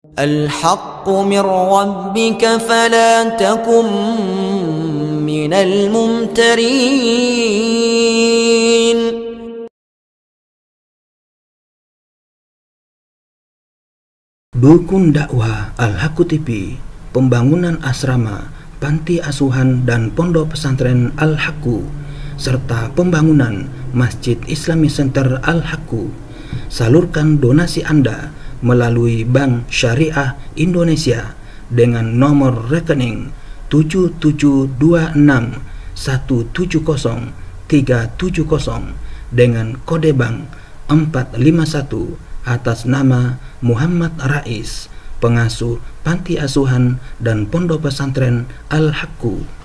الحق من ربك فلا تكن من الممترين. Dukun dakwah Al-Haqqu TV, pembangunan asrama, panti asuhan dan pondok pesantren Al-Haqqu, serta pembangunan Masjid Islami Center Al-Haqqu. Salurkan donasi Anda melalui Bank Syariah Indonesia dengan nomor rekening 7726170370 dengan kode bank 451 atas nama Muhammad Rais, pengasuh panti asuhan dan pondok pesantren Al-Haqqu.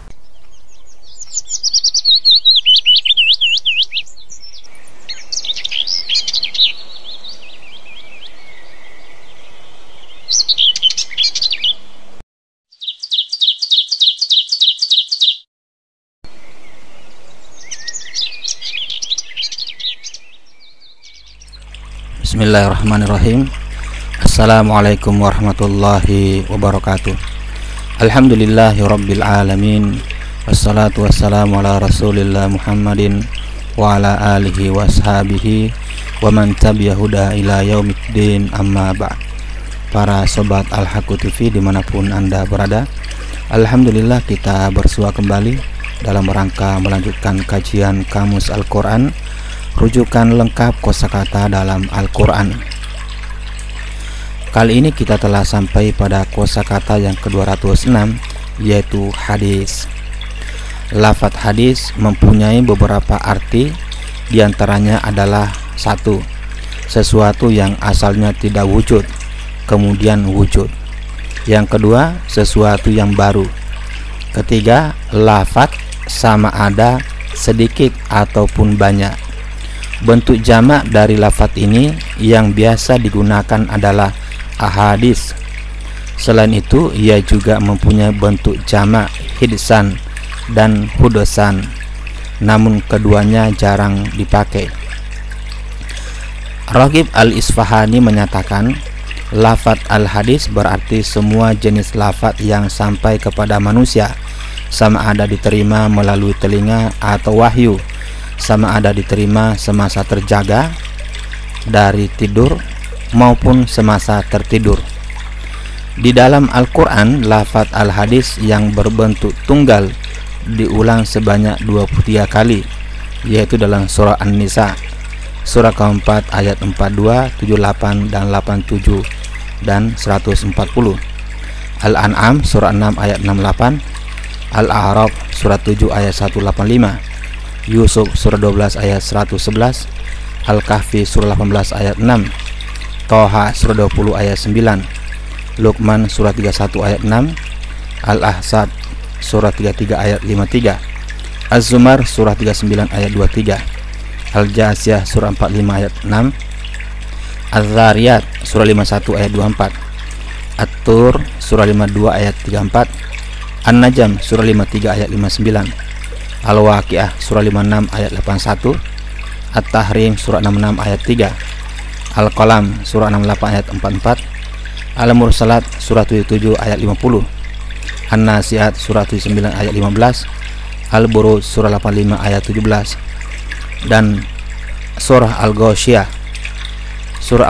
Bismillahirrahmanirrahim. Assalamualaikum warahmatullahi wabarakatuh. Alhamdulillahi rabbil alamin. Wassalatu wassalamu ala rasulillah Muhammadin wa ala alihi wa ashabihi wa man tabi'ahuda ila yaumiddin, amma ba'd. Para sobat Al-Haqqu TV dimanapun Anda berada, alhamdulillah kita bersua kembali dalam rangka melanjutkan kajian Kamus Al-Quran, rujukan lengkap kosakata dalam Al-Quran. Kali ini kita telah sampai pada kosakata yang ke-206, yaitu hadis. Lafadz hadis mempunyai beberapa arti, diantaranya adalah: 1. Sesuatu yang asalnya tidak wujud, kemudian wujud. Yang kedua, sesuatu yang baru. Ketiga, lafadz sama ada, sedikit ataupun banyak. Bentuk jamak dari lafadz ini yang biasa digunakan adalah ahadis. Selain itu, ia juga mempunyai bentuk jamak hidsan dan hudosan, namun keduanya jarang dipakai. Raghib Al-Isfahani menyatakan, lafadz al-hadis berarti semua jenis lafadz yang sampai kepada manusia, sama ada diterima melalui telinga atau wahyu, sama ada diterima semasa terjaga dari tidur maupun semasa tertidur. Di dalam Al-Quran, lafadz al-hadis yang berbentuk tunggal diulang sebanyak 23 kali, yaitu dalam surah An-Nisa, surah keempat ayat 42, 78 dan 87 dan 140, Al-An'am surah 6 ayat 68, Al-A'raf surah 7 ayat 185, Yusuf surah 12 ayat 111, Al-Kahfi surah 18 ayat 6, Toha surah 20 ayat 9, Luqman surah 31 ayat 6, Al-Ahzab surah 33 ayat 53, Az-Zumar surah 39 ayat 23, Al-Jasiyah surah 45 ayat 6, Az-Zariyat surah 51 ayat 24, At-Tur surah 52 ayat 34, An-Najm surah 53 ayat 59, Al-Waqiah surah 56 ayat 81, At-Tahrim surah 66 ayat 3, Al-Qalam surah 68 ayat 44, Al-Mursalat surah 77 ayat 50, An-Nasiat surah 79 ayat 15, Al-Buruj surah 85 ayat 17, dan surah Al-Ghasyiyah surah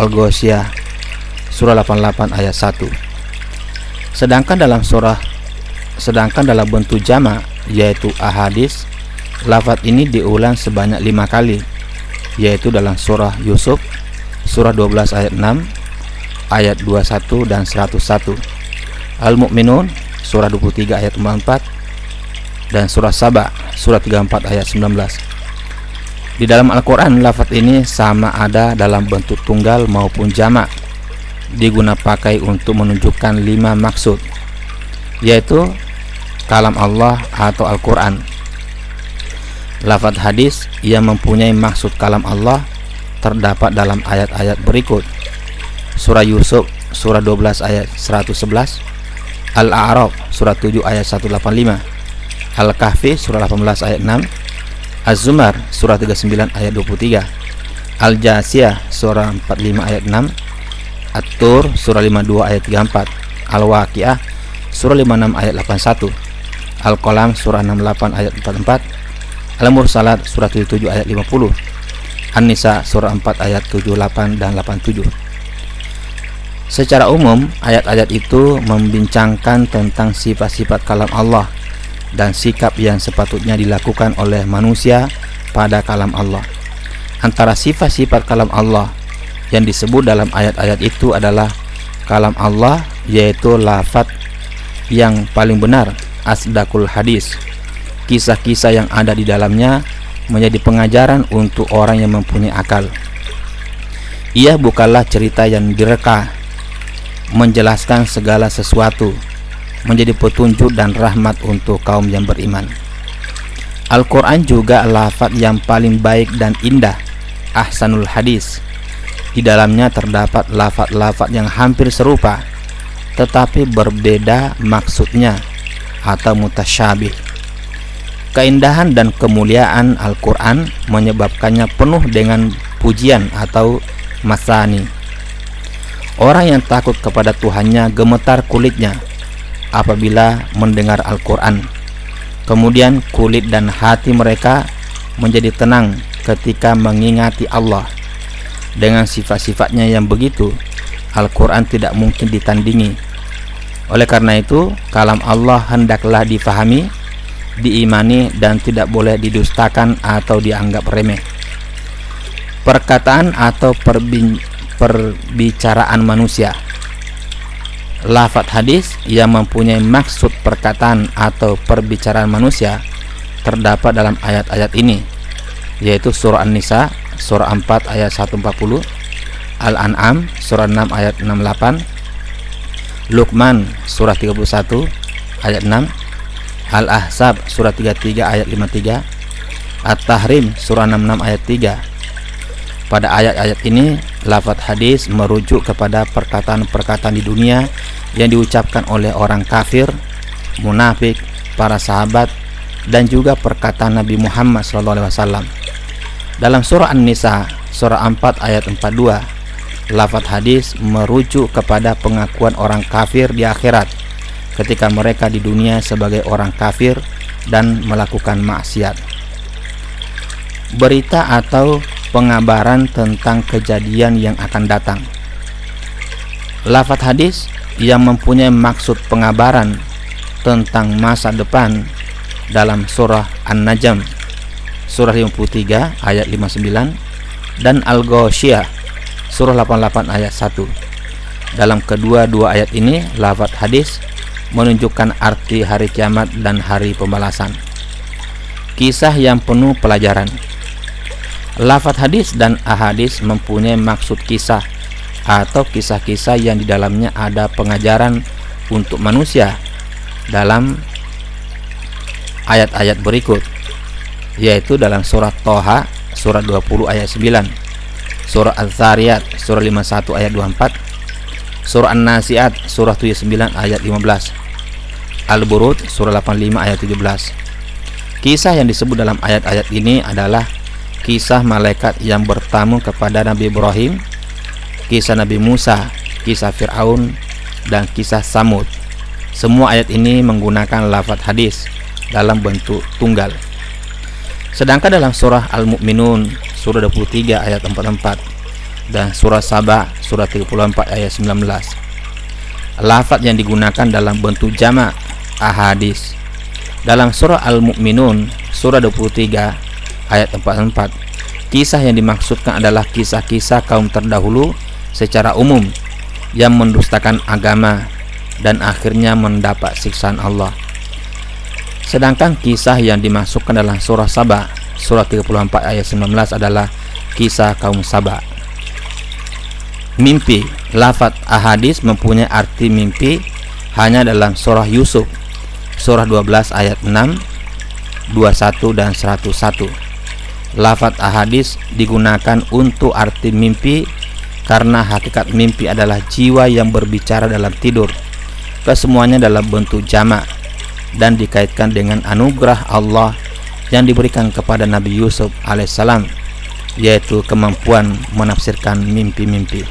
88 ayat 1. Sedangkan dalam bentuk jamak, yaitu ahadis, lafadz ini diulang sebanyak 5 kali, yaitu dalam surah Yusuf surah 12 ayat 6, ayat 21 dan 101, Al-Mu'minun surah 23 ayat 44, dan surah Saba surah 34 ayat 19. Di dalam Al-Quran, lafadz ini sama ada dalam bentuk tunggal maupun jamak, digunakan pakai untuk menunjukkan 5 maksud, yaitu kalam Allah atau Al-Quran. Lafadz hadis yang mempunyai maksud kalam Allah terdapat dalam ayat-ayat berikut: surah Yusuf surah 12 ayat 111, Al-A'raf surah 7 ayat 185, Al-Kahfi surah 18 ayat 6, Az-Zumar surah 39 ayat 23, Al-Jasiyah surah 45 ayat 6, At-Tur surah 52 ayat 34, Al-Waqiah surah 56 ayat 81, Al-Qalam surah 68 ayat 44, Al-Mursalat surah 77 ayat 50, An-Nisa surah 4 ayat 78 dan 87. Secara umum, ayat-ayat itu membincangkan tentang sifat-sifat kalam Allah dan sikap yang sepatutnya dilakukan oleh manusia pada kalam Allah. Antara sifat-sifat kalam Allah yang disebut dalam ayat-ayat itu adalah kalam Allah, yaitu lafaz yang paling benar, asdaqul hadis. Kisah-kisah yang ada di dalamnya menjadi pengajaran untuk orang yang mempunyai akal. Ia bukanlah cerita yang direka, menjelaskan segala sesuatu, menjadi petunjuk dan rahmat untuk kaum yang beriman. Al-Quran juga lafaz yang paling baik dan indah, ahsanul hadis. Di dalamnya terdapat lafaz-lafaz yang hampir serupa tetapi berbeda maksudnya atau mutasyabih. Keindahan dan kemuliaan Al-Quran menyebabkannya penuh dengan pujian atau masani. Orang yang takut kepada Tuhannya gemetar kulitnya apabila mendengar Al-Quran. Kemudian kulit dan hati mereka menjadi tenang ketika mengingati Allah. Dengan sifat-sifatnya yang begitu, Al-Quran tidak mungkin ditandingi. Oleh karena itu, kalam Allah hendaklah difahami, diimani, dan tidak boleh didustakan atau dianggap remeh. Perkataan atau perbicaraan manusia. Lafaz hadis yang mempunyai maksud perkataan atau perbicaraan manusia terdapat dalam ayat-ayat ini, yaitu surah An-Nisa surah 4 ayat 140, Al-An'am surah 6 ayat 68, Luqman surah 31 ayat 6, Al-Ahzab surah 33 ayat 53, At-Tahrim surah 66 ayat 3. Pada ayat-ayat ini, lafaz hadis merujuk kepada perkataan-perkataan di dunia yang diucapkan oleh orang kafir, munafik, para sahabat, dan juga perkataan Nabi Muhammad SAW. Dalam surah An-Nisa surah 4 ayat 42, lafaz hadis merujuk kepada pengakuan orang kafir di akhirat ketika mereka di dunia sebagai orang kafir dan melakukan maksiat. Berita atau pengabaran tentang kejadian yang akan datang. Lafaz hadis yang mempunyai maksud pengabaran tentang masa depan dalam surah An-Najm surah 53 ayat 59 dan Al-Ghasyiyah surah 88 ayat 1. Dalam kedua-dua ayat ini, lafaz hadis menunjukkan arti hari kiamat dan hari pembalasan. Kisah yang penuh pelajaran. Lafaz hadis dan ahadis mempunyai maksud kisah atau kisah-kisah yang di dalamnya ada pengajaran untuk manusia dalam ayat-ayat berikut, yaitu dalam surah Toha surah 20 ayat 9, surah Az-Zariyat surah 51 ayat 24, surah An-Nasiat surah 79 ayat 15, Al-Burud surah 85 ayat 17. Kisah yang disebut dalam ayat-ayat ini adalah kisah malaikat yang bertamu kepada Nabi Ibrahim, kisah Nabi Musa, kisah Fir'aun, dan kisah Samud. Semua ayat ini menggunakan lafaz hadis dalam bentuk tunggal. Sedangkan dalam surah Al-Mu'minun surah 23 ayat 44 dan surah Saba surah 34 ayat 19, lafaz yang digunakan dalam bentuk jamak ahadis. Dalam surah Al-Mu'minun surah 23 ayat 44, kisah yang dimaksudkan adalah kisah-kisah kaum terdahulu secara umum yang mendustakan agama dan akhirnya mendapat siksaan Allah. Sedangkan kisah yang dimasukkan dalam surah Saba surah 34 ayat 19 adalah kisah kaum Saba. Mimpi. Lafaz ahadis mempunyai arti mimpi hanya dalam surah Yusuf surah 12 ayat 6, 21 dan 101. Lafaz ahadis digunakan untuk arti mimpi karena hakikat mimpi adalah jiwa yang berbicara dalam tidur. Kesemuanya dalam bentuk jamak dan dikaitkan dengan anugerah Allah yang diberikan kepada Nabi Yusuf alaihissalam, yaitu kemampuan menafsirkan mimpi-mimpi.